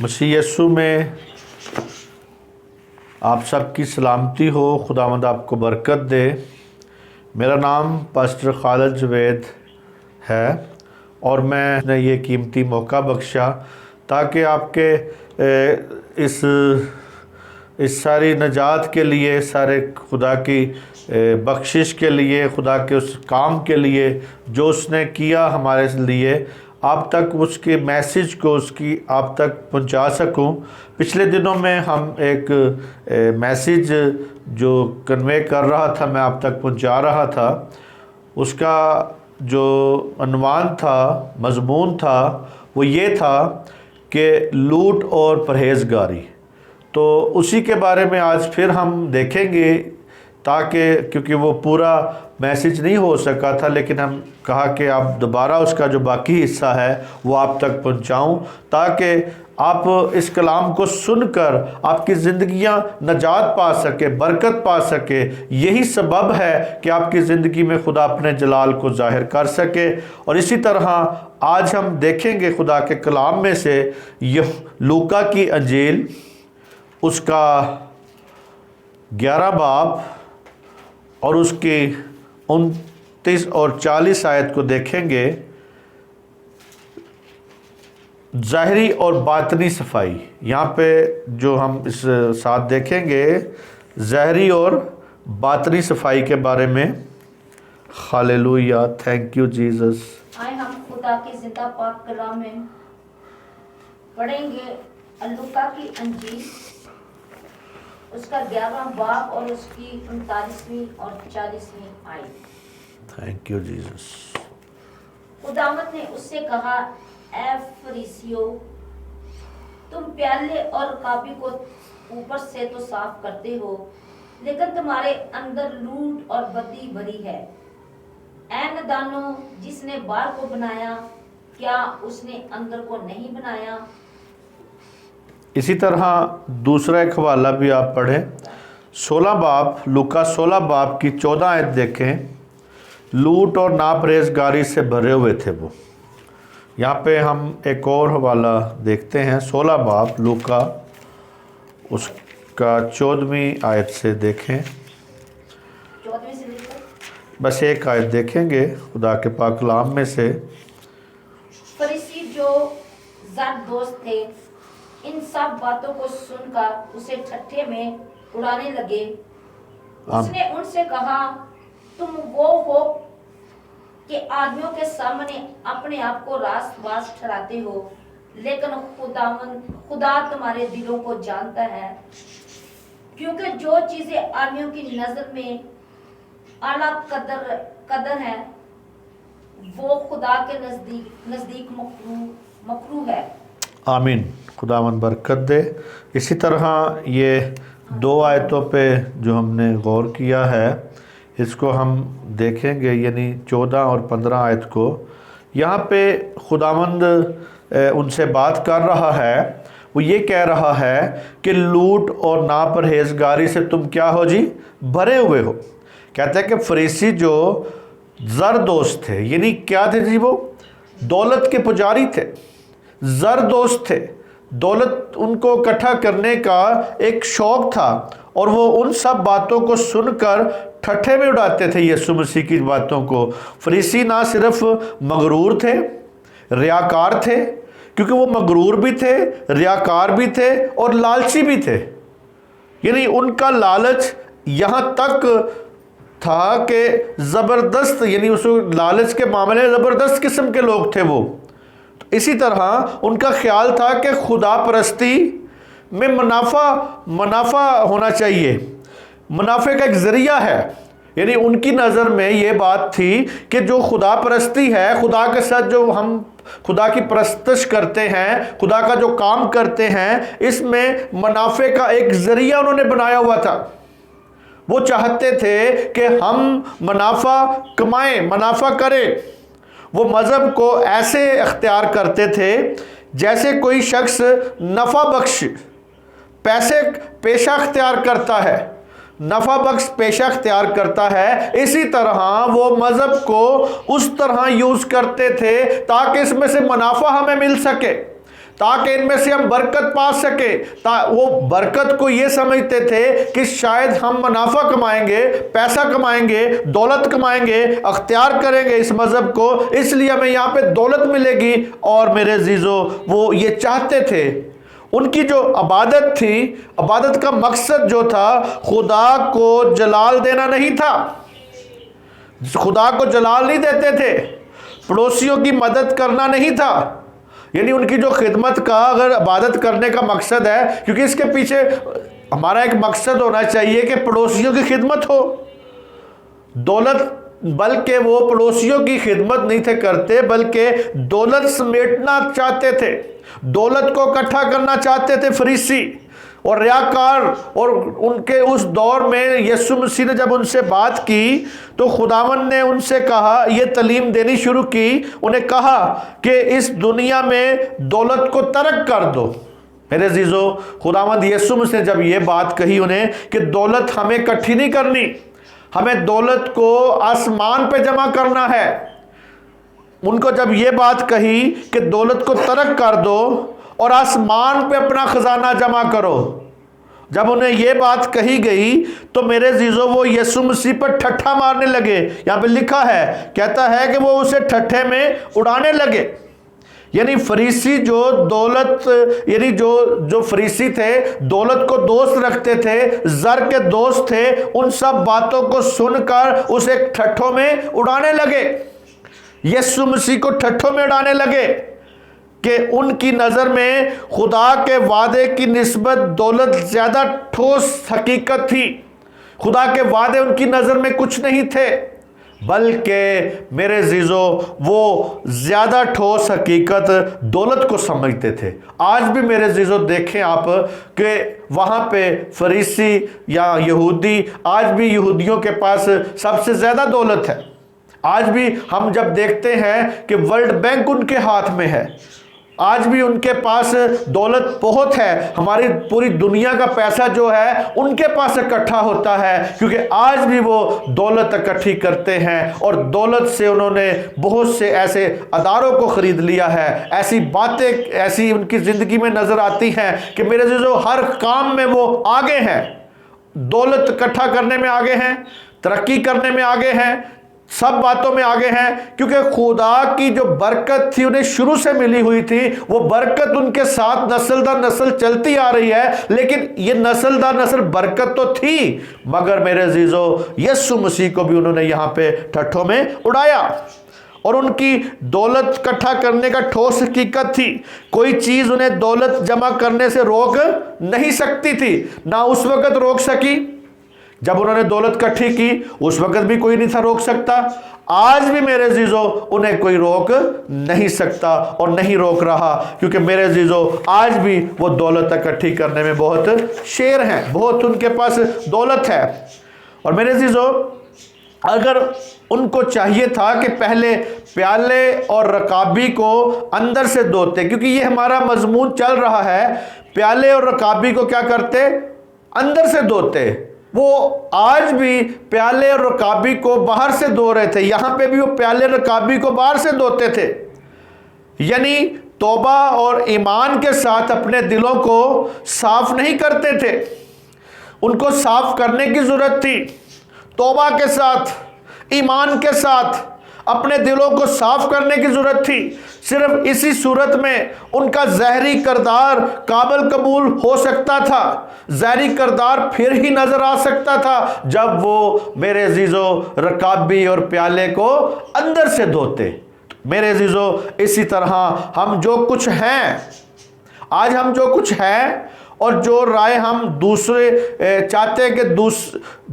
मसीह यीशु में आप सबकी सलामती हो। खुदावंद आपको बरकत दे। मेरा नाम पास्टर खालिद जवेद है और मैंने ये कीमती मौका बख्शा ताकि आपके इस सारी नजात के लिए, सारे खुदा की बख्शिश के लिए, खुदा के उस काम के लिए जो उसने किया हमारे लिए, आप तक उसके मैसेज को उसकी आप तक पहुंचा सकूं। पिछले दिनों में हम एक मैसेज जो कन्वे कर रहा था, मैं आप तक पहुंचा रहा था, उसका जो अनवान था, मज़मून था, वो ये था कि लूट और परहेज़गारी। तो उसी के बारे में आज फिर हम देखेंगे, ताकि क्योंकि वो पूरा मैसेज नहीं हो सका था, लेकिन हम कहा कि आप दोबारा उसका जो बाकी हिस्सा है वो आप तक पहुंचाऊं, ताकि आप इस कलाम को सुनकर आपकी ज़िंदगियां नजात पा सके, बरकत पा सके। यही सबब है कि आपकी ज़िंदगी में खुदा अपने जलाल को जाहिर कर सके। और इसी तरह आज हम देखेंगे खुदा के कलाम में से यह लूका की अंजील, उसका 11 बाब और उसकी 29 और 40 आयत को देखेंगे। ज़ाहिरी और बातनी सफाई, यहाँ पे जो हम इस साथ देखेंगे ज़ाहिरी और बातनी सफाई के बारे में। Hallelujah, thank you Jesus. आए हम खुदा के जिंदा पाक कलाम में पढ़ेंगे लूका की अंजील, उसका 11वां बाब और उसकी 39वीं और 40वीं आयत। Thank you Jesus. खुदावंद ने उससे कहा, ए फरीसियों, तुम प्याले और कापी को ऊपर से तो साफ करते हो, लेकिन तुम्हारे अंदर लूट और बदी भरी है। ऐ नादानो, जिसने बाहर को बनाया, क्या उसने अंदर को नहीं बनाया? इसी तरह दूसरा एक हवाला भी आप पढ़ें, 16 बाब, लूका 16 बाब की 14 आयत देखें। लूट और नापरहेज़गारी से भरे हुए थे वो। यहाँ पे हम एक और हवाला देखते हैं, 16 बाब लूका, उसका 14वीं आयत से देखें। 14वीं से लेकर बस एक आयत देखेंगे खुदा के पाक कलाम में से। फरीसी जो ज़रदोस्त थे, इन सब बातों को सुनकर उसे ठट्ठे में उड़ाने लगे। उसने उनसे कहा, तुम वो हो कि आदमियों के सामने अपने आप को रास्तबाज ठहराते हो, लेकिन खुदा तुम्हारे दिलों को जानता है, क्योंकि जो चीजें आदमियों की नजर में आला कदर है, वो खुदा के नजदीक मकरूह है। आमीन। खुदावंद बरकत दे। इसी तरह ये 2 आयतों पे जो हमने गौर किया है, इसको हम देखेंगे, यानी 14 और 15 आयत को। यहाँ पे खुदावंद उनसे बात कर रहा है। वो ये कह रहा है कि लूट और नापरहेज़गारी से तुम क्या हो जी, भरे हुए हो। कहते हैं कि फरीसी जो ज़रदोस्त थे, यानी क्या थे जी, वो दौलत के पुजारी थे, ज़रदोस्त थे। दौलत उनको इकट्ठा करने का एक शौक़ था और वो उन सब बातों को सुनकर ठट्ठे में उड़ाते थे यीशु मसीह की बातों को। फरीसी ना सिर्फ मगरूर थे, रियाकार थे, क्योंकि वो मगरूर भी थे, रियाकार भी थे और लालची भी थे। यानी उनका लालच यहाँ तक था कि ज़बरदस्त, यानी उस लालच के मामले में ज़बरदस्त किस्म के लोग थे वो। इसी तरह उनका ख्याल था कि खुदा परस्ती में मुनाफा होना चाहिए, मुनाफे का एक ज़रिया है। यानी उनकी नज़र में ये बात थी कि जो खुदा परस्ती है, खुदा के साथ जो हम खुदा की परस्तश करते हैं, खुदा का जो काम करते हैं, इसमें मुनाफे का एक ज़रिया उन्होंने बनाया हुआ था। वो चाहते थे कि हम मुनाफा कमाएं, मुनाफा करें। वो मज़हब को ऐसे अख्तियार करते थे जैसे कोई शख्स नफ़ा बख्श पेशा अख्तियार करता है, नफ़ा बख्श पेशा अख्तियार करता है। इसी तरह वो मज़हब को उस तरह यूज़ करते थे ताकि इसमें से मुनाफा हमें मिल सके, ताकि इनमें से हम बरकत पा सके। वो बरकत को ये समझते थे कि शायद हम मुनाफा कमाएंगे, पैसा कमाएंगे, दौलत कमाएंगे, अख्तियार करेंगे इस मजहब को, इसलिए हमें यहाँ पे दौलत मिलेगी। और मेरे अजीजों, वो ये चाहते थे। उनकी जो इबादत थी, इबादत का मकसद जो था, खुदा को जलाल देना नहीं था। खुदा को जलाल नहीं देते थे, पड़ोसियों की मदद करना नहीं था। यानी उनकी जो खिदमत का, अगर इबादत करने का मकसद है, क्योंकि इसके पीछे हमारा एक मकसद होना चाहिए कि पड़ोसियों की खिदमत हो, दौलत, बल्कि वो पड़ोसियों की खिदमत नहीं थे करते, बल्कि दौलत समेटना चाहते थे, दौलत को इकट्ठा करना चाहते थे फरीसी और रियाकार। और उनके उस दौर में यीशु मसीह ने जब उनसे बात की तो खुदावन ने उनसे कहा, ये तालीम देनी शुरू की, उन्हें कहा कि इस दुनिया में दौलत को तर्क कर दो। मेरे अजीजों, खुदावंद यीशु मसीह ने जब ये बात कही उन्हें कि दौलत हमें इकट्ठी नहीं करनी, हमें दौलत को आसमान पे जमा करना है, उनको जब ये बात कही कि दौलत को तर्क कर दो और आसमान पे अपना खजाना जमा करो, जब उन्हें ये बात कही गई तो मेरे अजीजों, वो यीशु मसीह पर ठट्ठा मारने लगे। यहाँ पे लिखा है, कहता है कि वो उसे ठट्ठे में उड़ाने लगे। यानी फरीसी जो दौलत, यानी जो फरीसी थे, दौलत को दोस्त रखते थे, जर के दोस्त थे, उन सब बातों को सुनकर उसे ठट्ठों में उड़ाने लगे, यीशु मसीह को ठट्ठों में उड़ाने लगे कि उनकी नज़र में खुदा के वादे की निस्बत दौलत ज़्यादा ठोस हकीकत थी। खुदा के वादे उनकी नज़र में कुछ नहीं थे, बल्कि मेरे अजीजों, वो ज़्यादा ठोस हकीकत दौलत को समझते थे। आज भी मेरे अजीजों देखें आप कि वहाँ पे फरीसी या यहूदी, आज भी यहूदियों के पास सबसे ज़्यादा दौलत है। आज भी हम जब देखते हैं कि वर्ल्ड बैंक उनके हाथ में है, आज भी उनके पास दौलत बहुत है, हमारी पूरी दुनिया का पैसा जो है उनके पास इकट्ठा होता है, क्योंकि आज भी वो दौलत इकट्ठी करते हैं और दौलत से उन्होंने बहुत से ऐसे अदारों को ख़रीद लिया है। ऐसी बातें ऐसी उनकी ज़िंदगी में नज़र आती हैं कि मेरे जो हर काम में वो आगे हैं, दौलत इकट्ठा करने में आगे हैं, तरक्की करने में आगे हैं, सब बातों में आगे हैं, क्योंकि खुदा की जो बरकत थी उन्हें शुरू से मिली हुई थी। वो बरकत उनके साथ नस्ल दर नस्ल चलती आ रही है। लेकिन ये नस्ल दर नस्ल बरकत तो थी, मगर मेरे अजीजों, यीशु मसीह को भी उन्होंने यहाँ पे ठट्ठों में उड़ाया और उनकी दौलत इकट्ठा करने का ठोस हकीकत थी। कोई चीज़ उन्हें दौलत जमा करने से रोक नहीं सकती थी, ना उस वक्त रोक सकी जब उन्होंने दौलत इकट्ठी की, उस वक्त भी कोई नहीं था रोक सकता। आज भी मेरे अजीजों, उन्हें कोई रोक नहीं सकता और नहीं रोक रहा, क्योंकि मेरे अजीजों, आज भी वो दौलत इकट्ठी करने में बहुत शेर हैं, बहुत उनके पास दौलत है। और मेरे अजीजों, अगर उनको चाहिए था कि पहले प्याले और रकाबी को अंदर से धोते, क्योंकि ये हमारा मजमून चल रहा है, प्याले और रकाबी को क्या करते, अंदर से धोते। वो आज भी प्याले और रकाबी को बाहर से धो रहे थे। यहाँ पे भी वो प्याले रकाबी को बाहर से धोते थे, यानी तौबा और ईमान के साथ अपने दिलों को साफ नहीं करते थे। उनको साफ करने की ज़रूरत थी, तौबा के साथ, ईमान के साथ अपने दिलों को साफ करने की ज़रूरत थी। सिर्फ इसी सूरत में उनका ज़हरी किरदार काबिल कबूल हो सकता था। ज़हरी किरदार फिर ही नज़र आ सकता था जब वो मेरे अजीज़ों रकाबी और प्याले को अंदर से धोते। मेरे अजीज़ों, इसी तरह हम जो कुछ हैं, आज हम जो कुछ हैं और जो राय हम दूसरे चाहते हैं कि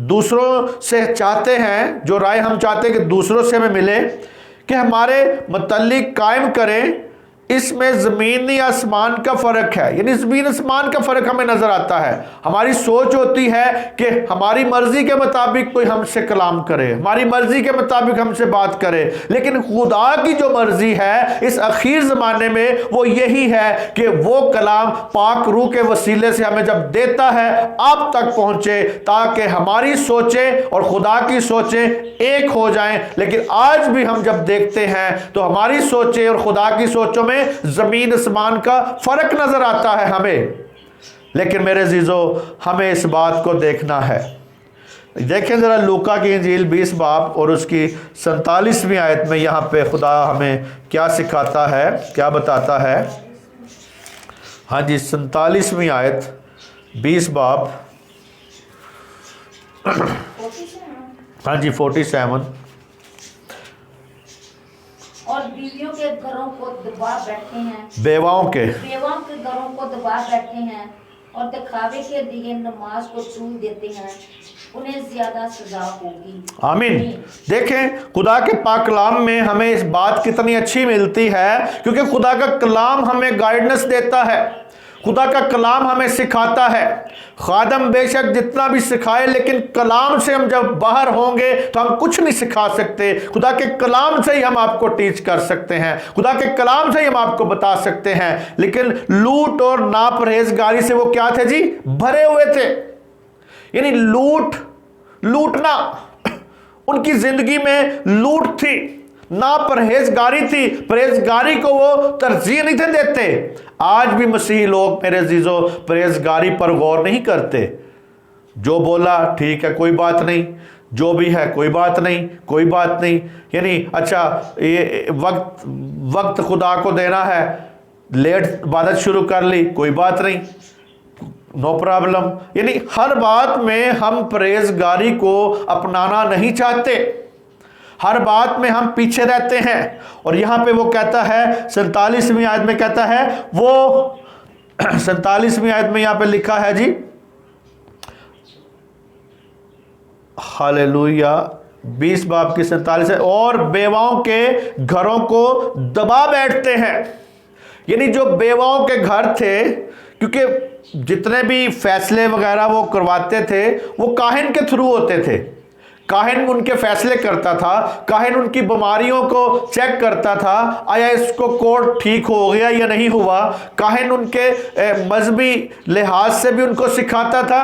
दूसरों से चाहते हैं, जो राय हम चाहते हैं कि दूसरों से हमें मिले, कि हमारे मुतल्लिक कायम करें, इसमें ज़मीनी आसमान का फ़र्क है। यानी ज़मीन आसमान का फ़र्क हमें नज़र आता है। हमारी सोच होती है कि हमारी मर्ज़ी के मुताबिक कोई हमसे कलाम करे, हमारी मर्ज़ी के मुताबिक हमसे बात करे, लेकिन खुदा की जो मर्ज़ी है इस आखिर ज़माने में वो यही है कि वो कलाम पाक रूह के वसीले से हमें जब देता है आप तक पहुँचे, ताकि हमारी सोचें और खुदा की सोचें एक हो जाएं। लेकिन आज भी हम जब देखते हैं तो हमारी सोचें और खुदा की सोचों में में ज़मीन आसमान का फ़र्क नज़र आता है हमें। लेकिन मेरे अजीज़ों, हमें इस बात को देखना है। देखें ज़रा लूका की इंजील 20 बाब और उसकी 47वीं आयत में यहाँ पे खुदा हमें क्या सिखाता है, क्या बताता है। हाँ जी, 47वीं आयत 20 बाब, हाँ जी 47। और बीवियों के घरों को दबा बैठे हैं, बेवाओं के घरों को दबा बैठे हैं और दिखावे के लिए नमाज को तूल देते हैं, उन्हें ज्यादा सजा होगी। आमीन। देखें खुदा के पाक कलाम में हमें इस बात कितनी अच्छी मिलती है, क्योंकि खुदा का कलाम हमें गाइडेंस देता है, खुदा का कलाम हमें सिखाता है। खादम बेशक जितना भी सिखाए, लेकिन कलाम से हम जब बाहर होंगे तो हम कुछ नहीं सिखा सकते। खुदा के कलाम से ही हम आपको टीच कर सकते हैं, खुदा के कलाम से ही हम आपको बता सकते हैं। लेकिन लूट और नापरहेजगारी से वो क्या थे जी, भरे हुए थे। यानी लूटना उनकी जिंदगी में लूट थी, ना परहेजगारी थी। परहेजगारी को वो तरजीह नहीं थे देते। आज भी मसीही लोग मेरे अजीजों परहेजगारी पर गौर नहीं करते। जो बोला ठीक है, कोई बात नहीं, जो भी है कोई बात नहीं, कोई बात नहीं। यानी अच्छा ये वक्त खुदा को देना है, लेट इबादत शुरू कर ली, कोई बात नहीं, नो प्रॉब्लम। यानी हर बात में हम परहेजगारी को अपनाना नहीं चाहते, हर बात में हम पीछे रहते हैं। और यहां पे वो कहता है 47वीं आयत में कहता है, वो 47वीं आयत में यहां पे लिखा है जी, हालेलुया, 20 बाब की 47 है, और बेवाओं के घरों को दबा बैठते हैं। यानी जो बेवाओं के घर थे, क्योंकि जितने भी फैसले वगैरह वो करवाते थे वो काहिन के थ्रू होते थे। काहिन उनके फैसले करता था, काहिन उनकी बीमारियों को चेक करता था, आया इसको कोड ठीक हो गया या नहीं हुआ। काहिन उनके मजहबी लिहाज से भी उनको सिखाता था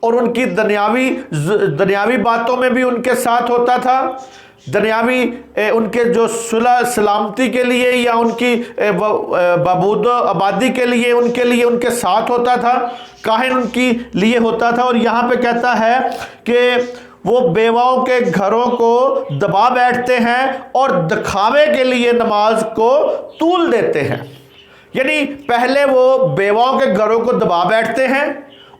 और उनकी दुनियावी बातों में भी उनके साथ होता था। दुनियावी उनके जो सुलह सलामती के लिए या उनकी बबूद आबादी के लिए उनके साथ होता था। काहिन उनकी लिए होता था। और यहाँ पे कहता है कि वो बेवाओं के घरों को दबा बैठते हैं और दिखावे के लिए नमाज को तूल देते हैं। यानी पहले वो बेवाओं के घरों को दबा बैठते हैं,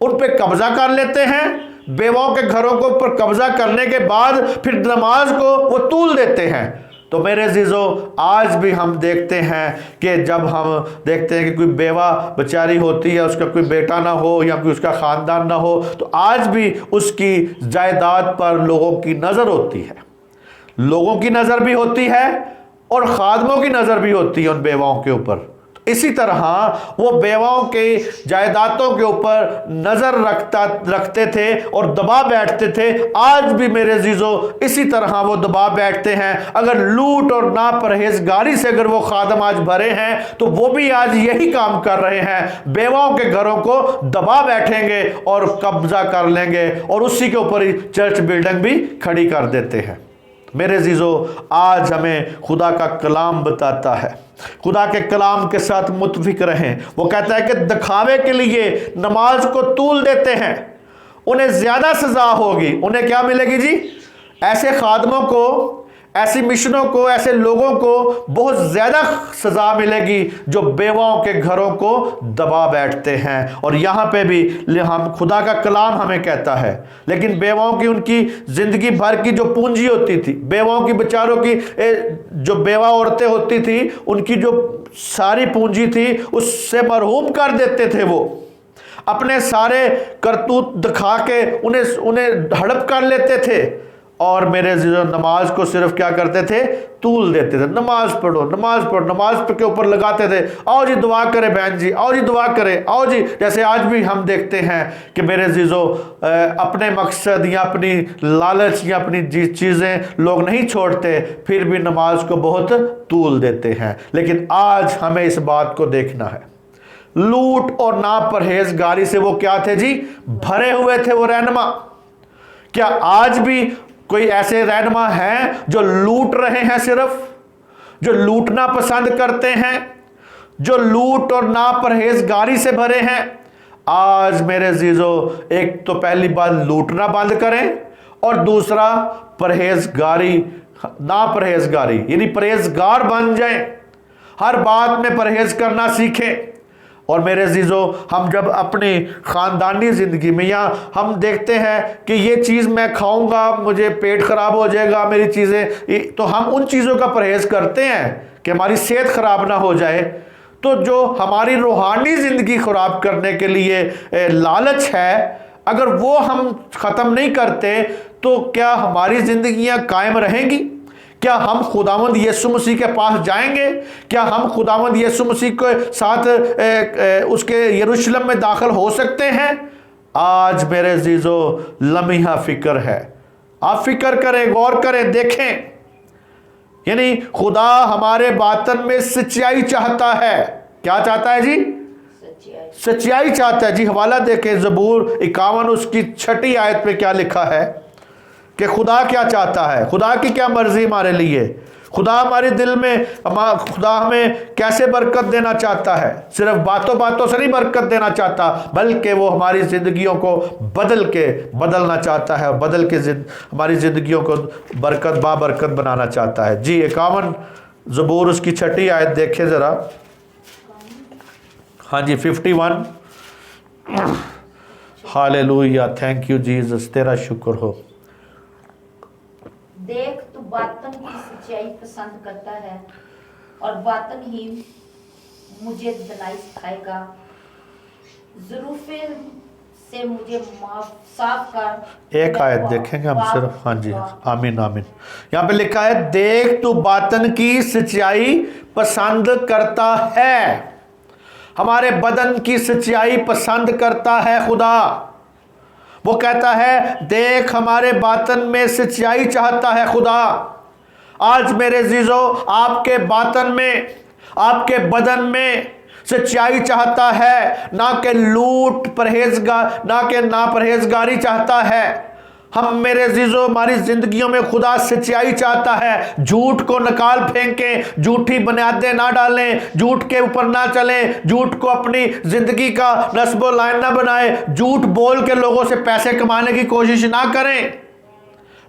उन पे कब्जा कर लेते हैं। बेवाओं के घरों को पर कब्जा करने के बाद फिर नमाज को वो तूल देते हैं। तो मेरे अजीजों, आज भी हम देखते हैं कि जब हम देखते हैं कि कोई बेवा बेचारी होती है, उसका कोई बेटा ना हो या कोई उसका ख़ानदान ना हो, तो आज भी उसकी जायदाद पर लोगों की नज़र होती है, लोगों की नज़र भी होती है और खादमों की नज़र भी होती है उन बेवाओं के ऊपर। इसी तरह वो बेवाओं के जायदादों के ऊपर नजर रखते थे और दबा बैठते थे। आज भी मेरे अजीजों इसी तरह वो दबा बैठते हैं। अगर लूट और नापरहेजगारी से अगर वो खादम आज भरे हैं, तो वो भी आज यही काम कर रहे हैं, बेवाओं के घरों को दबा बैठेंगे और कब्जा कर लेंगे और उसी के ऊपर ही चर्च बिल्डिंग भी खड़ी कर देते हैं। मेरे अजीजों, आज हमें खुदा का कलाम बताता है, खुदा के कलाम के साथ मुतफिक रहें। वो कहता है कि दिखावे के लिए नमाज को तूल देते हैं, उन्हें ज्यादा सजा होगी। उन्हें क्या मिलेगी जी? ऐसे खादमों को, ऐसी मिशनों को, ऐसे लोगों को बहुत ज्यादा सजा मिलेगी जो बेवाओं के घरों को दबा बैठते हैं। और यहां पे भी हम खुदा का कलाम हमें कहता है, लेकिन बेवाओं की उनकी जिंदगी भर की जो पूंजी होती थी, बेवाओं की बेचारों की जो बेवा औरतें होती थी, उनकी जो सारी पूंजी थी उससे मरहूम कर देते थे। वो अपने सारे करतूत दिखा के उन्हें हड़प कर लेते थे। और मेरे अजीजों, नमाज को सिर्फ क्या करते थे? तूल देते थे। नमाज पढ़ो, नमाज पढ़ो, नमाज के ऊपर लगाते थे, आओ जी दुआ करें बहन जी, आओ जी दुआ करें, आओ जी। जैसे आज भी हम देखते हैं कि मेरे अजीजों, अपने मकसद या अपनी लालच या अपनी चीज़ें लोग नहीं छोड़ते, फिर भी नमाज को बहुत तूल देते हैं। लेकिन आज हमें इस बात को देखना है, लूट और नापरहेजगारी से वो क्या थे जी? भरे हुए थे वो रहनुमा। क्या आज भी कोई ऐसे रहनुमा हैं जो लूट रहे हैं सिर्फ, जो लूटना पसंद करते हैं, जो लूट और नापरहेजगारी से भरे हैं। आज मेरे अजीजों, एक तो पहली बात लूटना बंद करें और दूसरा परहेजगारी, नापरहेजगारी यानी परहेजगार बन जाएं, हर बात में परहेज करना सीखें। और मेरे अजीजों, हम जब अपनी ख़ानदानी ज़िंदगी में या हम देखते हैं कि ये चीज़ मैं खाऊंगा मुझे पेट ख़राब हो जाएगा, मेरी चीज़ें, तो हम उन चीज़ों का परहेज़ करते हैं कि हमारी सेहत ख़राब ना हो जाए। तो जो हमारी रूहानी ज़िंदगी ख़राब करने के लिए लालच है, अगर वो हम ख़त्म नहीं करते तो क्या हमारी ज़िंदगियां कायम रहेंगी? क्या हम खुदावंद यीशु मसीह के पास जाएंगे? क्या हम खुदावंद यीशु मसीह के साथ उसके यरूशलेम में दाखिल हो सकते हैं? आज मेरे अजीजों, लम्हा फ़िक्र है। आप फिक्र करें, गौर करें, देखें। यानी खुदा हमारे बातन में सच्चाई चाहता है। क्या चाहता है जी? सच्चाई चाहता है जी। हवाला देखें, ज़बूर 51 उसकी 6 आयत पे क्या लिखा है कि खुदा क्या चाहता है, खुदा की क्या मर्जी हमारे लिए, खुदा हमारे दिल में, खुदा हमें कैसे बरकत देना चाहता है। सिर्फ बातों बातों से नहीं बरकत देना चाहता, बल्कि वो हमारी ज़िंदगियों को बदलना चाहता है, बदल के हमारी ज़िंदगियों को बरकत बाबरकत बनाना चाहता है जी। 51 ज़बूर उसकी 6 आयत देखें ज़रा। हाँ जी, 51। हालेलुया, थैंक यू जीसस, तेरा शुक्र हो। देख, तू बातन की सच्चाई पसंद करता है और बातन ही मुझे दलाई सिखाएगा। ज़रूफ़े से मुझे साफ कर। एक आयत देखेंगे हम सिर्फ। हाँ जी, आमीन आमीन। यहाँ पे लिखा है, देख तू बातन की सच्चाई पसंद करता है। हमारे बदन की सच्चाई पसंद करता है खुदा। वो कहता है, देख हमारे बातन में सच्चाई चाहता है खुदा। आज मेरे अजीजों, आपके बातन में, आपके बदन में सच्चाई चाहता है, ना कि लूट ना कि नापरहेजगारी चाहता है। हम मेरे अजीजों, हमारी जिंदगियों में खुदा सच्चाई चाहता है। झूठ को निकाल फेंकें, झूठी बुनियादें ना डालें, झूठ के ऊपर ना चलें, झूठ को अपनी जिंदगी का नस्बो लाइन ना बनाएं, झूठ बोल के लोगों से पैसे कमाने की कोशिश ना करें।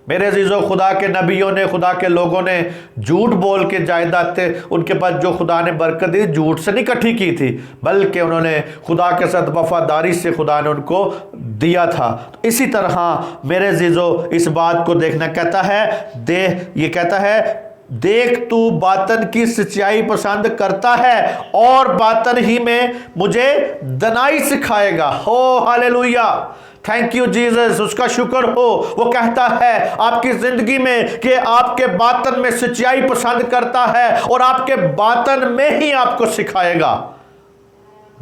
मेरे अजीजों, खुदा के नबियों ने, खुदा के लोगों ने झूठ बोल के जायदादें, उनके पास जो खुदा ने बरकत दी, झूठ से नहीं इकट्ठी की थी, बल्कि उन्होंने खुदा के साथ वफादारी से खुदा ने उनको दिया था। तो इसी तरह मेरे अजीजों, इस बात को देखना, कहता है, ये कहता है, देख तू बातन की सच्चाई पसंद करता है और बातन ही में मुझे दनाई सिखाएगा। हो हालेलुया, थैंक यू जीसस, उसका शुक्र हो। वो कहता है आपकी जिंदगी में कि आपके बातन में सच्चाई पसंद करता है और आपके बातन में ही आपको सिखाएगा।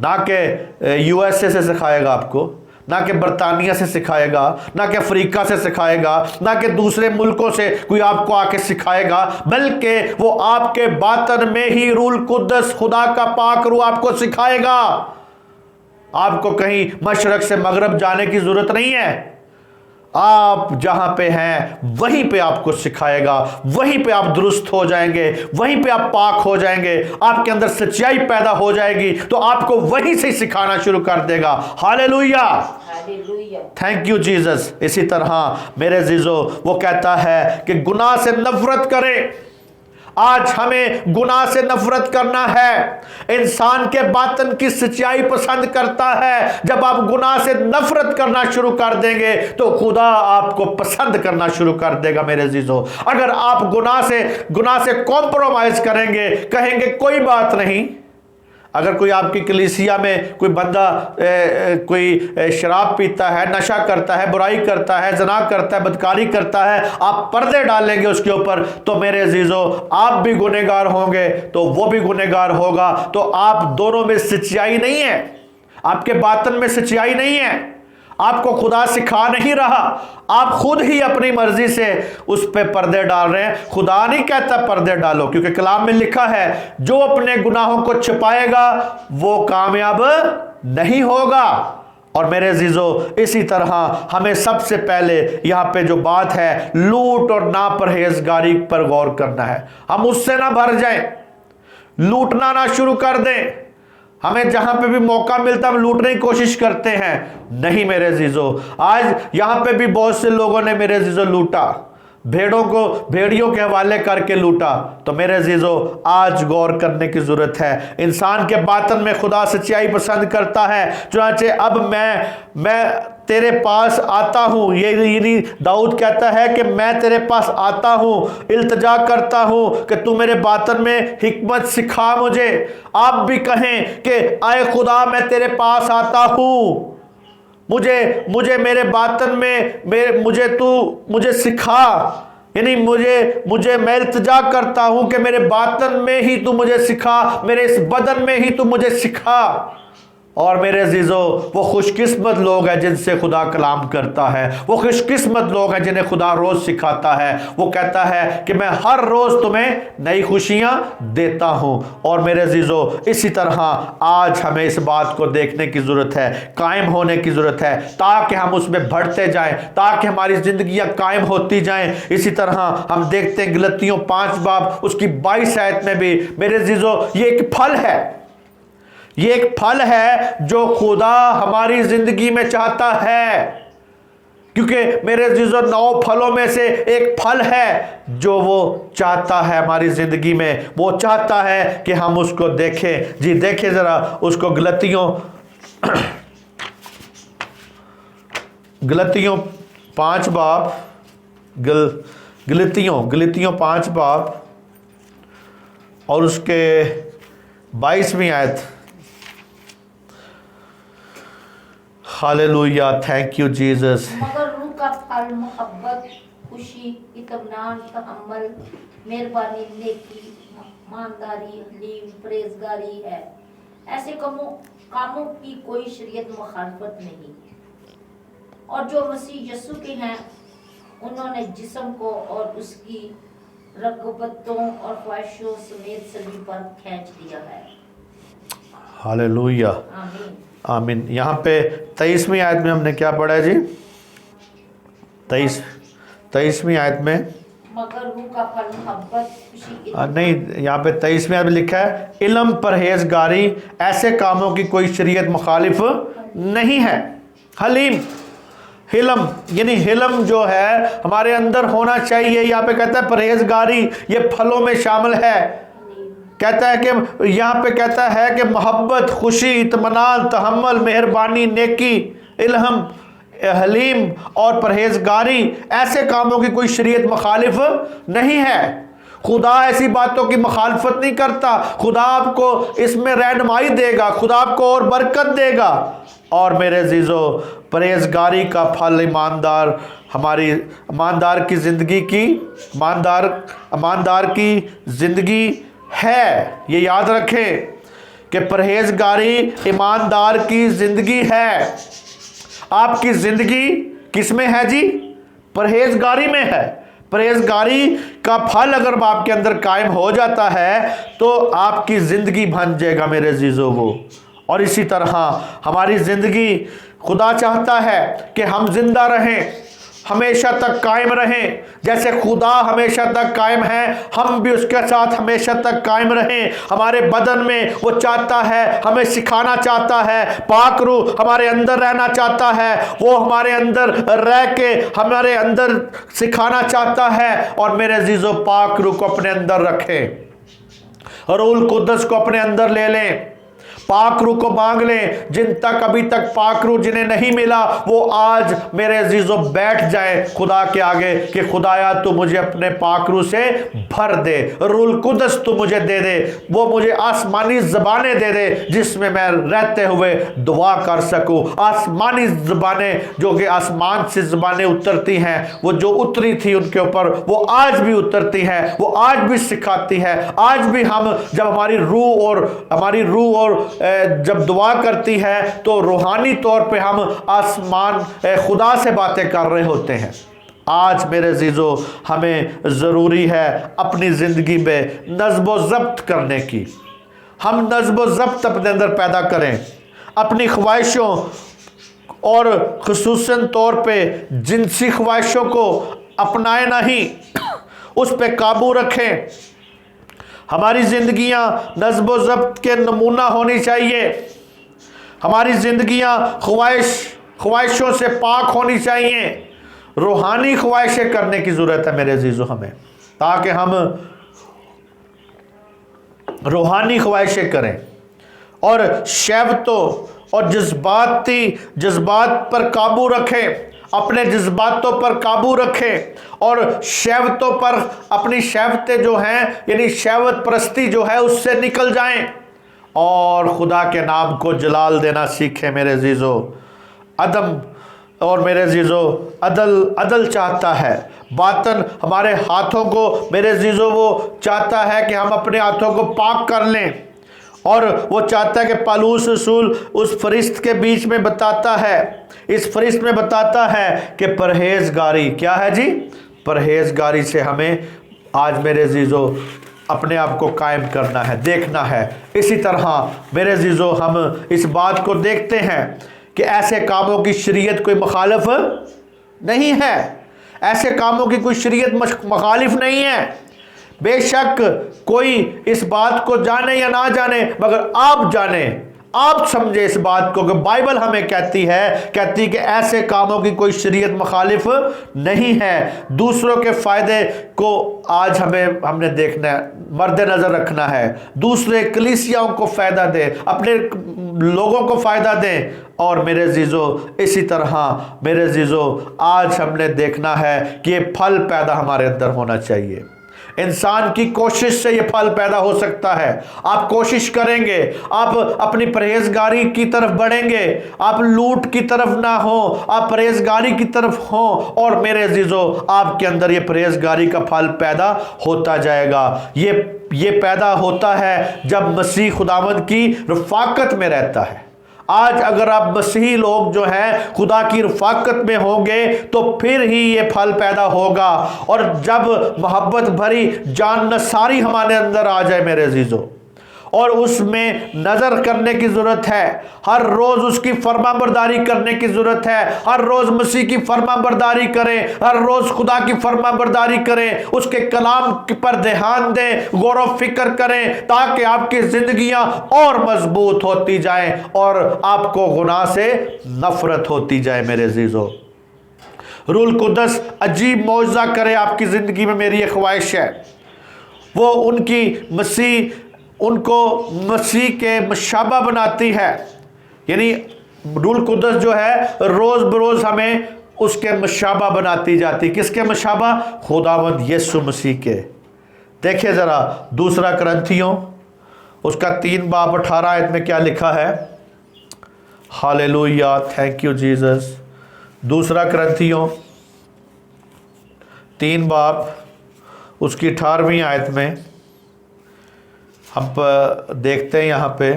ना कि यूएसए से सिखाएगा आपको, ना कि बरतानिया से सिखाएगा, ना कि अफ्रीका से सिखाएगा, ना कि दूसरे मुल्कों से कोई आपको आके सिखाएगा, बल्कि वो आपके बातन में ही रूल कुद्दस खुदा का पाक रूह आपको सिखाएगा। आपको कहीं मशरक से मगरब जाने की जरूरत नहीं है। आप जहां पे हैं वहीं पे आपको सिखाएगा, वहीं पे आप दुरुस्त हो जाएंगे, वहीं पे आप पाक हो जाएंगे, आपके अंदर सच्चाई पैदा हो जाएगी, तो आपको वहीं से सिखाना शुरू कर देगा। Hallelujah, thank you Jesus. इसी तरह मेरे अजीजों, वो कहता है कि गुनाह से नफरत करें। आज हमें गुनाह से नफरत करना है। इंसान के बातन की सच्चाई पसंद करता है। जब आप गुनाह से नफरत करना शुरू कर देंगे तो खुदा आपको पसंद करना शुरू कर देगा। मेरे अजीजों, अगर आप गुनाह से कॉम्प्रोमाइज करेंगे, कहेंगे कोई बात नहीं, अगर कोई आपकी कलीसिया में कोई बंदा कोई शराब पीता है, नशा करता है, बुराई करता है, जना करता है, बदकारी करता है, आप पर्दे डालेंगे उसके ऊपर, तो मेरे अजीजों आप भी गुनहगार होंगे, तो वो भी गुनहगार होगा। तो आप दोनों में सच्चाई नहीं है, आपके बातन में सच्चाई नहीं है, आपको खुदा सिखा नहीं रहा, आप खुद ही अपनी मर्जी से उस पे पर्दे डाल रहे हैं। खुदा नहीं कहता पर्दे डालो, क्योंकि कलाम में लिखा है जो अपने गुनाहों को छिपाएगा वो कामयाब नहीं होगा। और मेरे अजीजों, इसी तरह हमें सबसे पहले यहाँ पे जो बात है लूट और नापरहेजगारी पर गौर करना है। हम उससे ना भर जाएं, लूटना ना शुरू कर दें। हमें जहां पे भी मौका मिलता है हम लूटने की कोशिश करते हैं। नहीं मेरे अजीजों, आज यहां पे भी बहुत से लोगों ने मेरे अजीजों लूटा, भेड़ों को भेड़ियों के हवाले करके लूटा। तो मेरे अजीजों, आज गौर करने की जरूरत है। इंसान के बातन में खुदा सच्चाई पसंद करता है। चुनांचे अब मैं तेरे पास आता हूं, ये दाऊद कहता है कि मैं तेरे पास आता हूं, इल्तिजा करता हूं कि तू मेरे बातन में हिकमत सिखा मुझे। आप भी कहें कि आए खुदा मैं तेरे पास आता हूं, मुझे मेरे बातन में मुझे सिखा, यानी मुझे मैं इल्तिजा करता हूं कि मेरे बातन में ही तू मुझे सिखा, मेरे इस बदन में ही तू मुझे सिखा। और मेरे अजीजों, वो खुशकिस्मत लोग हैं जिनसे खुदा कलाम करता है, वो खुशकिस्मत लोग हैं जिन्हें खुदा रोज सिखाता है। वो कहता है कि मैं हर रोज तुम्हें नई खुशियां देता हूं। और मेरे अजीजों, इसी तरह आज हमें इस बात को देखने की जरूरत है, कायम होने की जरूरत है, ताकि हम उसमें बढ़ते जाएं, ताकि हमारी जिंदगियां कायम होती जाएं। इसी तरह हम देखते हैं गलतियों 5 बाब उसकी 22 आयत में भी मेरे अजीजों, ये एक फल है, ये एक फल है जो खुदा हमारी जिंदगी में चाहता है। क्योंकि मेरे अजीजों, 9 फलों में से एक फल है जो वो चाहता है हमारी जिंदगी में। वो चाहता है कि हम उसको देखें। जी देखें जरा उसको, गलतियों 5 बाब, गलतियों 5 बाब और उसके 22वीं आयत। Hallelujah, thank you Jesus. मगर रूह का फल मोहब्बत, खुशी, इत्मीनान, तहम्मुल, मेहरबानी, नेकी, ईमानदारी, हलीम, परहेजगारी है। ऐसे कामों की कोई शरीयत मुखालफत नहीं। और जो मसीह यीशु के हैं, उन्होंने जिस्म को और उसकी रग़बतों और ख्वाहिशों समेत सलीब पर खींच दिया है। हालेलुया, आमीन, आमीन। यहाँ पे 23वीं आयत में हमने क्या पढ़ा है जी? 23वीं आयत में मगर रूह का फल मोहब्बत, खुशी, नहीं, यहाँ पे 23वीं आयत में लिखा है इल्म, परहेजगारी, ऐसे कामों की कोई शरीयत मुखालिफ नहीं है। हलीम, हिलम, यानी हिलम जो है हमारे अंदर होना चाहिए। यहाँ पे कहता है परहेजगारी, ये फलों में शामिल है। कहता है कि यहाँ पे कहता है कि मोहब्बत, खुशी, इत्मीनान, तहम्मुल, मेहरबानी, नेकी, इल्हम, हलीम और परहेजगारी, ऐसे कामों की कोई शरीयत मुखालिफ नहीं है। खुदा ऐसी बातों की मुखालफत नहीं करता। खुदा आपको इसमें रहनुमाई देगा, खुदा आपको और बरकत देगा। और मेरे अजीजों, परहेजगारी का फल ईमानदार की ज़िंदगी है। ये याद रखें कि परहेजगारी ईमानदार की ज़िंदगी है। आपकी ज़िंदगी किस में है जी? परहेजगारी में है। परहेजगारी का फल अगर आपके अंदर कायम हो जाता है तो आपकी ज़िंदगी बन जाएगा मेरे अजीज़ों वो। और इसी तरह हमारी ज़िंदगी, खुदा चाहता है कि हम जिंदा रहें, हमेशा तक कायम रहें। जैसे खुदा हमेशा तक कायम है, हम भी उसके साथ हमेशा तक कायम रहें। हमारे बदन में वो चाहता है, हमें सिखाना चाहता है। पाक रूह हमारे अंदर रहना चाहता है, वो हमारे अंदर रह के हमारे अंदर सिखाना चाहता है। और मेरे अजीज़ों, पाक रूह को अपने अंदर रखें, रूहुल कुद्दस को अपने अंदर ले लें, पाक रूह को मांग लें। जिन तक अभी तक पाक रूह जिन्हें नहीं मिला, वो आज मेरे अजीजों बैठ जाए खुदा के आगे कि खुदाया तू मुझे अपने पाक रूह से भर दे, रूहुल कुद्दस तू मुझे दे दे, वो मुझे आसमानी ज़बानें दे दे जिसमें मैं रहते हुए दुआ कर सकूं। आसमानी ज़बानें जो कि आसमान से ज़बानें उतरती हैं, वो जो उतरी थी उनके ऊपर, वो आज भी उतरती हैं, वो आज भी सिखाती है। आज भी हम जब हमारी रूह और जब दुआ करती है तो रूहानी तौर पे हम आसमान खुदा से बातें कर रहे होते हैं। आज मेरे अजीज़ों, हमें ज़रूरी है अपनी ज़िंदगी में नज़्म व ज़ब्त करने की। हम नज़्म व ज़ब्त अपने अंदर पैदा करें, अपनी ख्वाहिशों और खुसूसन तौर पे जिनसी ख्वाहिशों को अपनाए नहीं, उस पे काबू रखें। हमारी जिंदगियां नज़्ब व ज़ब्त के नमूना होनी चाहिए। हमारी जिंदगियां ख्वाहिशों से पाक होनी चाहिए। रूहानी ख्वाहिशें करने की ज़रूरत है मेरे अजीज़ों हमें, ताकि हम रूहानी ख्वाहिशें करें और शहवतों और जज्बात पर काबू रखें, अपने जज्बातों पर काबू रखें और शहवतों पर, अपनी शहवतें जो हैं यानी शहवत परस्ती जो है उससे निकल जाएं और खुदा के नाम को जलाल देना सीखें मेरे अजीज़ों। अदम और मेरे अजीज़ों अदल चाहता है, बातन हमारे हाथों को मेरे अजीज़ों वो चाहता है कि हम अपने हाथों को पाक कर लें, और वो चाहता है कि पालूस रसूल उस फरिश्त के बीच में बताता है, इस फरिश्त में बताता है कि परहेजगारी क्या है जी, परहेजगारी से हमें आज मेरे अजीज़ों अपने आप को कायम करना है, देखना है। इसी तरह मेरे अजीज़ों हम इस बात को देखते हैं कि ऐसे कामों की शरीयत कोई मुखालिफ नहीं है, ऐसे कामों की कोई शरीयत मुखालिफ नहीं है। बेशक कोई इस बात को जाने या ना जाने, मगर आप जाने, आप समझे इस बात को कि बाइबल हमें कहती है कि ऐसे कामों की कोई शरीयत मुखालिफ नहीं है। दूसरों के फ़ायदे को आज हमने देखना है, मद्दे नज़र रखना है। दूसरे कलीसियाओं को फ़ायदा दें, अपने लोगों को फ़ायदा दें। और मेरे अजीज़ों इसी तरह मेरे अजीज़ों आज हमने देखना है कि ये फल पैदा हमारे अंदर होना चाहिए। इंसान की कोशिश से ये फल पैदा हो सकता है। आप कोशिश करेंगे, आप अपनी परहेजगारी की तरफ बढ़ेंगे, आप लूट की तरफ ना हो, आप परहेजगारी की तरफ हो, और मेरे अजीजों आपके अंदर ये परहेजगारी का फल पैदा होता जाएगा। ये पैदा होता है जब मसीह खुदावंद की रफ़ाकत में रहता है। आज अगर आप मसीही लोग जो हैं खुदा की रफ़ाकत में होंगे तो फिर ही ये फल पैदा होगा। और जब मोहब्बत भरी जान नसारी हमारे अंदर आ जाए मेरे अजीज़ों, और उसमें नज़र करने की ज़रूरत है, हर रोज़ उसकी फरमाबरदारी करने की ज़रूरत है। हर रोज़ मसीह की फरमाबरदारी करें, हर रोज़ खुदा की फरमाबरदारी करें, उसके कलाम पर ध्यान दें, गौर व फिक्र करें, ताकि आपकी ज़िंदगियां और मजबूत होती जाएं और आपको गुनाह से नफ़रत होती जाए मेरे अजीज़ों। रूल कुदस अजीब मौजज़ा करे आपकी ज़िंदगी में, मेरी एक ख्वाहिश है वो उनको मसीह के मुशाबा बनाती है। यानी रूल कुदस जो है रोज़ बरोज़ हमें उसके मुशाबा बनाती जाती। किसके मुशाबा? खुदावंद यीशु मसीह के। देखिए ज़रा दूसरा करंथियों उसका 3 बाब 18 आयत में क्या लिखा है। Hallelujah, thank you Jesus. दूसरा करंथियों 3 बाब उसकी 18वीं आयत में हम देखते हैं यहाँ पे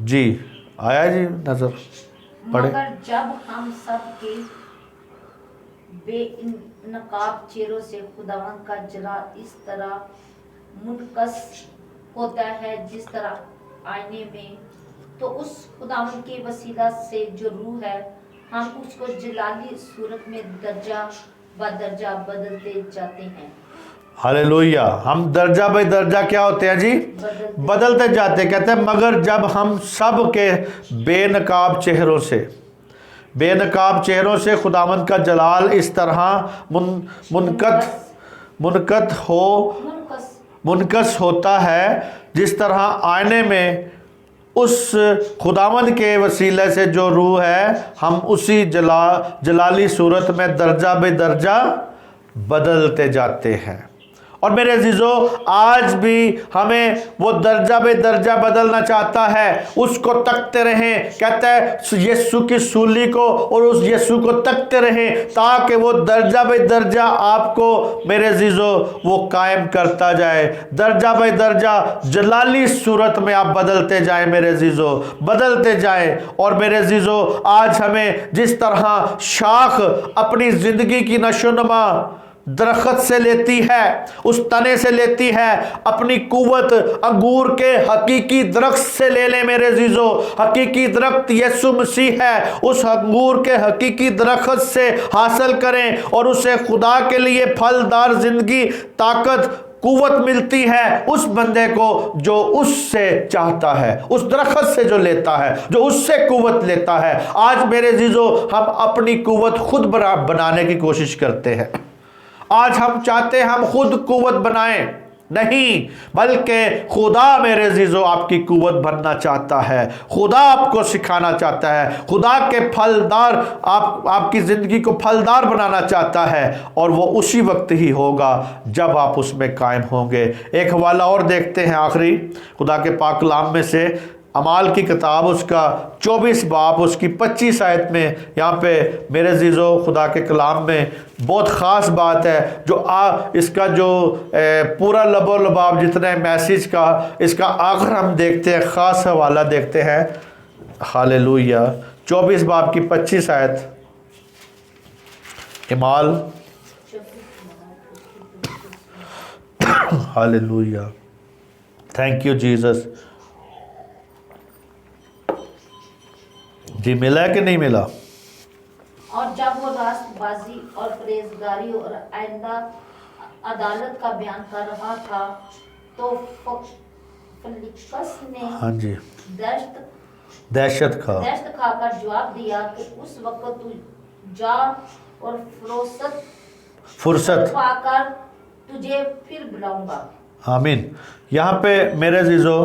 जी, आया जी नजर पढ़े। मगर जब हम सब के बेनकाब चेहरों से खुदावंद का जलाल इस तरह मुनकस होता है जिस तरह आईने में, तो उस खुदावंद के वसीला से जो रूह है, हम उसको जलाली सूरत में दर्जा बदर्जा बदलते जाते हैं। हालेलुया। हम दर्जा बाई दर्जा क्या होते हैं जी? बदलते जाते। कहते हैं मगर जब हम सब के बेनकाब चेहरों से खुदावंद का जलाल इस तरह मुनकस होता है जिस तरह आईने में, उस खुदावंद के वसीले से जो रूह है, हम उसी जलाली सूरत में दर्जा बे दर्जा बदलते जाते हैं। और मेरे अजीज़ों आज भी हमें वो दर्जा बे दर्जा बदलना चाहता है, उसको तकते रहें। कहता है यीशु की सूली को और उस यीशु को तकते रहें, ताकि वो दर्जा बे दर्जा आपको मेरे अजीज़ों वो कायम करता जाए। दर्जा बे दर्जा जलाली सूरत में आप बदलते जाएं मेरे अजीज़ों, बदलते जाएं। और मेरे अजीज़ों आज हमें जिस तरह शाख अपनी ज़िंदगी की नशोनुमा दरख्त से लेती है, उस तने से लेती है। अपनी कुव्वत अंगूर के हकीकी दरख्त से ले ले मेरे अजीजों। हकीकी दरख्त यीशु मसीह है, उस अंगूर के हकीकी दरख्त से हासिल करें और उसे खुदा के लिए फलदार जिंदगी, ताकत, कुव्वत मिलती है उस बंदे को जो उससे चाहता है, उस दरख्त से जो लेता है, जो उससे कुव्वत लेता है। आज मेरे अजीजों, हम अपनी कुव्वत खुद बनाने की कोशिश करते हैं। आज हम चाहते हैं हम खुद कुव्वत बनाएं, नहीं, बल्कि खुदा मेरे अजीजों आपकी कुव्वत बनना चाहता है। खुदा आपको सिखाना चाहता है। खुदा के फलदार आपकी ज़िंदगी को फलदार बनाना चाहता है, और वो उसी वक्त ही होगा जब आप उसमें कायम होंगे। एक हवाला और देखते हैं आखिरी खुदा के पाक कलाम में से, अमाल की किताब उसका 24 बाब उसकी 25 आयत में। यहाँ पे मेरे अजीज़ों खुदा के कलाम में बहुत ख़ास बात है, जो इसका जो पूरा लबो लबाब जितने मैसेज का, इसका आखिर हम देखते हैं, ख़ास हवाला देखते हैं। हालेलुया। 24 बाब की 25 आयत, अमाल। Hallelujah, thank you Jesus. जी, मिला है कि नहीं मिला? और जब वो रास्तबाजी और परहेजगारी और आइंदा अदालत का बयान कर रहा था, तो फेलिक्स ने हाँ जी, दहशत खाकर जवाब दिया कि उस वक्त तू जा और फुर्सत पाकर तुझे फिर बुलाऊंगा। आमीन। यहाँ पे मेरे अजीजों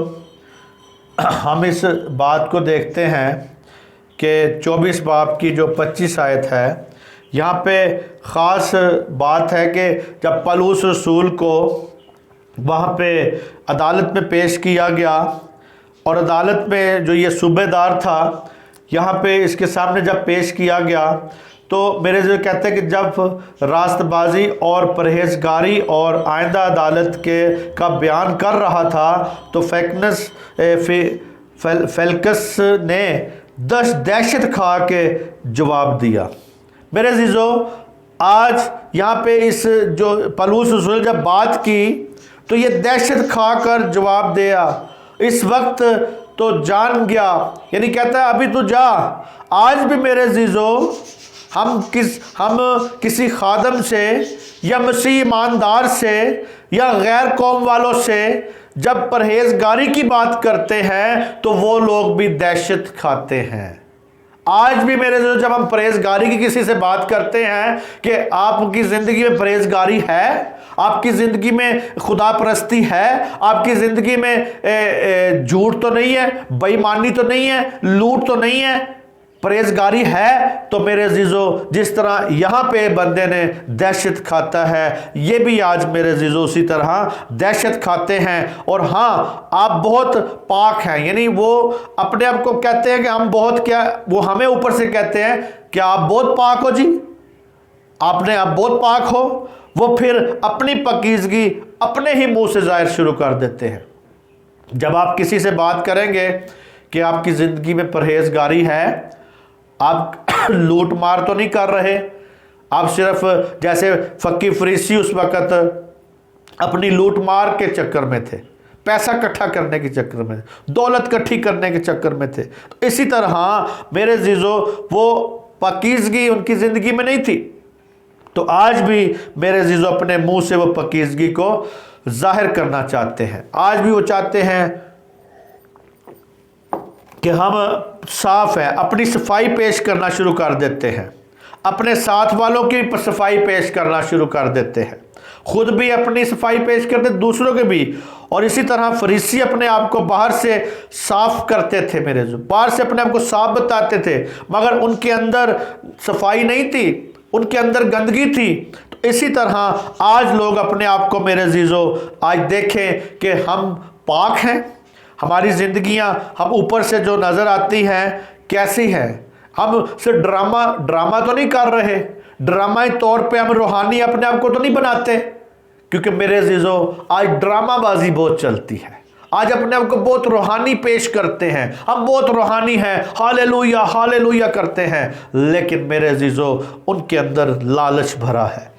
हम इस बात को देखते हैं कि 24 बाब की जो 25 आयत है, यहाँ पे ख़ास बात है कि जब पौलुस रसूल को वहाँ पे अदालत में पेश किया गया, और अदालत में जो ये सूबेदार था, यहाँ पे इसके सामने जब पेश किया गया, तो मेरे जो कहते हैं कि जब रास्तबाजी और परहेजगारी और आइंदा अदालत का बयान कर रहा था, तो फेलिक्स ने दहशत खा के जवाब दिया। मेरे अजीज़ों, आज यहाँ पे इस जो पौलुस रसूल जब बात की, तो ये दहशत खा कर जवाब दिया। इस वक्त तो जान गया, यानी कहता है अभी तो जा। आज भी मेरे अजीज़ों, हम किसी खादम से या मसीह ईमानदार से या गैर कौम वालों से जब परहेजगारी की बात करते हैं, तो वो लोग भी दहशत खाते हैं। आज भी मेरे जो जब हम परहेजगारी की किसी से बात करते हैं कि आपकी ज़िंदगी में परहेजगारी है, आपकी ज़िंदगी में खुदा परस्ती है, आपकी ज़िंदगी में झूठ तो नहीं है, बेईमानी तो नहीं है, लूट तो नहीं है, परहेजगारी है, तो मेरे अजीज़ों जिस तरह यहाँ पे बंदे ने दहशत खाता है, ये भी आज मेरे अजीज़ों उसी तरह दहशत खाते हैं। और हाँ, आप बहुत पाक हैं, यानी वो अपने आप को कहते हैं कि हम बहुत, क्या वो हमें ऊपर से कहते हैं कि आप बहुत पाक हो जी, आप बहुत पाक हो। वो फिर अपनी पकीज़गी अपने ही मुंह से जाहिर शुरू कर देते हैं। जब आप किसी से बात करेंगे कि आपकी ज़िंदगी में परहेजगारी है, आप लूट मार तो नहीं कर रहे, आप सिर्फ जैसे फकीर फरीसी उस वक़्त अपनी लूट मार के चक्कर में थे, पैसा इकट्ठा करने के चक्कर में, दौलत इकट्ठी करने के चक्कर में थे, तो इसी तरह मेरे अजीज़ों वो पाकीज़गी उनकी ज़िंदगी में नहीं थी। तो आज भी मेरे अजीज़ों अपने मुंह से वो पाकीज़गी को जाहिर करना चाहते हैं। आज भी वो चाहते हैं कि हम साफ है, अपनी सफाई पेश करना शुरू कर देते हैं, अपने साथ वालों की सफाई पेश करना शुरू कर देते हैं, खुद भी अपनी सफाई पेश करते, दूसरों के भी। और इसी तरह फरीसी अपने आप को बाहर से साफ करते थे, मेरे जो बाहर से अपने आप को साफ बताते थे, मगर उनके अंदर सफाई नहीं थी, उनके अंदर गंदगी थी। तो इसी तरह आज लोग अपने आप को मेरे अजीज़ों आज देखें कि हम पाक हैं, हमारी ज़िंदगियां हम ऊपर से जो नज़र आती हैं कैसी हैं, हम सिर्फ ड्रामा तो नहीं कर रहे, ड्रामाई तौर पे हम रूहानी अपने आप को तो नहीं बनाते, क्योंकि मेरे अजीज़ों आज ड्रामाबाजी बहुत चलती है। आज अपने आप को बहुत रूहानी पेश करते हैं, हम बहुत रूहानी हैं, हालेलुया हालेलुया करते हैं, लेकिन मेरे अजीज़ों उनके अंदर लालच भरा है।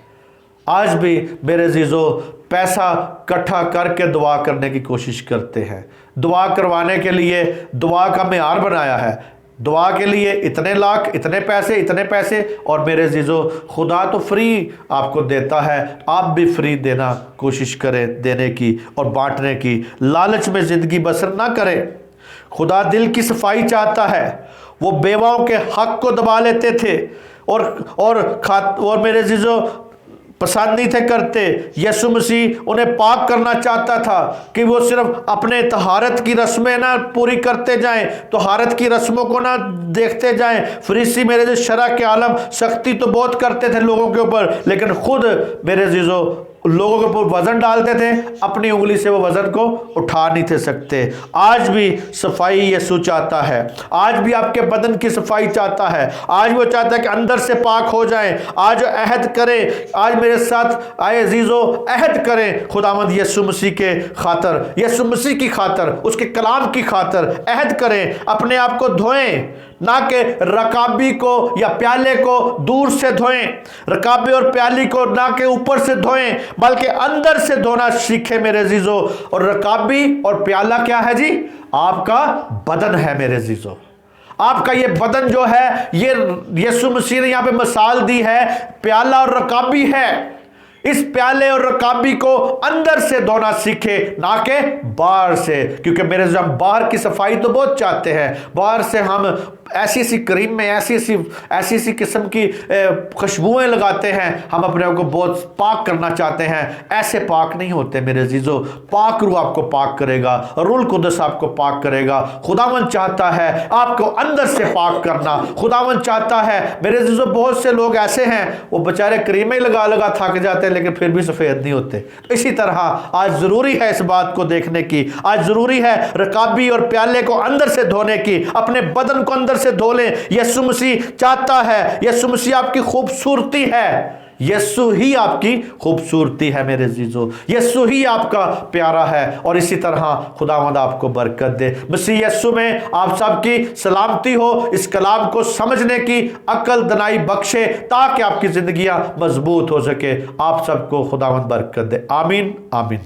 आज भी मेरे अजीज़ों पैसा इकट्ठा करके दुआ करने की कोशिश करते हैं। दुआ करवाने के लिए दुआ का मेयार बनाया है, दुआ के लिए इतने लाख, इतने पैसे। और मेरे अजीज़ों खुदा तो फ्री आपको देता है, आप भी फ्री देना कोशिश करें, देने की और बांटने की। लालच में ज़िंदगी बसर ना करें। खुदा दिल की सफाई चाहता है। वो बेवाओं के हक को दबा लेते थे और मेरे अजीज़ों पसंद नहीं थे करते। यीशु मसीह उन्हें पाक करना चाहता था कि वो सिर्फ अपने तहारत की रस्में ना पूरी करते जाएं, तहारत की रस्मों को ना देखते जाएं। फरीसी मेरे जो शरअ के आलम सख्ती तो बहुत करते थे लोगों के ऊपर, लेकिन खुद मेरे अजीज़ों लोगों के ऊपर वजन डालते थे, अपनी उंगली से वो वजन को उठा नहीं थे सकते। आज भी सफाई यीशु चाहता है, आज भी आपके बदन की सफाई चाहता है। आज वो चाहता है कि अंदर से पाक हो जाएं। आज अहद करें, आज मेरे साथ आए अजीज़ों अहद करें खुदावंद यीशु मसीह के खातर, यीशु मसीह की खातर, उसके कलाम की खातर अहद करें। अपने आप को धोएं, ना कि रकाबी को या प्याले को दूर से धोएं, रकाबी और प्याली को ना कि ऊपर से धोएं, बल्कि अंदर से धोना सीखे मेरे अजीज़ों। और रकाबी और प्याला क्या है जी? आपका बदन है मेरे अजीज़ों। आपका ये बदन जो है, ये यीशु मसीह ने यहाँ पे मिसाल दी है, प्याला और रकाबी है। इस प्याले और रकाबी को अंदर से धोना सीखे, ना कि बाहर से। क्योंकि मेरे हम बाहर की सफाई तो बहुत चाहते हैं, बाहर से हम ऐसी क्रीम में ऐसी किस्म की खुशबुएं लगाते हैं, हम अपने आप को बहुत पाक करना चाहते हैं। ऐसे पाक नहीं होते मेरे अजीज़ों। पाक रूह आपको पाक करेगा, रूह कुदस आपको पाक करेगा। खुदावंद चाहता है आपको अंदर से पाक करना। खुदावंद चाहता है मेरे अजीज़ों, बहुत से लोग ऐसे हैं वो बेचारे क्रीमें लगा थक जाते हैं, लेकिन फिर भी सफ़ेद नहीं होते। तो इसी तरह आज ज़रूरी है इस बात को देखने की, आज ज़रूरी है रकाबी और प्याले को अंदर से धोने की, अपने बदन को अंदर से धो लें। यीशु मसीह चाहता है, यीशु मसीह आपकी खूबसूरती है, यीशु ही आपकी खूबसूरती है मेरे अजीज़ों, यीशु ही आपका प्यारा है। और इसी तरह खुदावंद आपको बरकत दे। मसीह यीशु में आप सबकी सलामती हो, इस कलाम को समझने की अक्ल दनाई बख्शे, ताकि आपकी जिंदगियां मजबूत हो सके। आप सबको खुदावंद बरकत दे। आमीन आमीन।